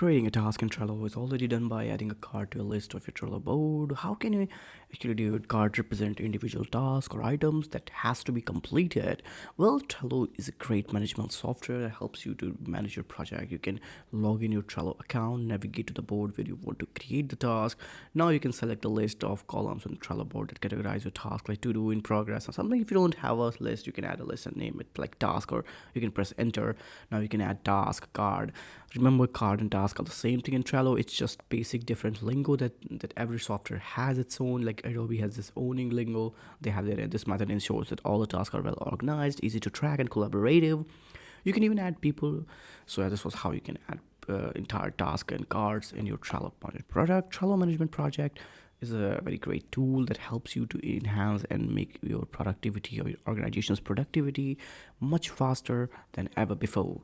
Creating a task in Trello is already done by adding a card to a list of your Trello board. How can you actually do it? Cards represent individual tasks or items that has to be completed. Well, Trello is a great management software that helps you to manage your project. You can log in your Trello account, navigate to the board where you want to create the task. Now you can select a list of columns on the Trello board that categorize your task like to do, in progress, or something. If you don't have a list, you can add a list and name it like task, or you can press enter. Now you can add task, card. Remember, card and task are the same thing in Trello. It's just basic different lingo that every software has its own. Like Adobe has this owning lingo. They have their this method ensures that all the tasks are well organized, easy to track, and collaborative. You can even add people. So this was how you can add entire task and cards in your Trello project. Trello management project is a very great tool that helps you to enhance and make your productivity or your organization's productivity much faster than ever before.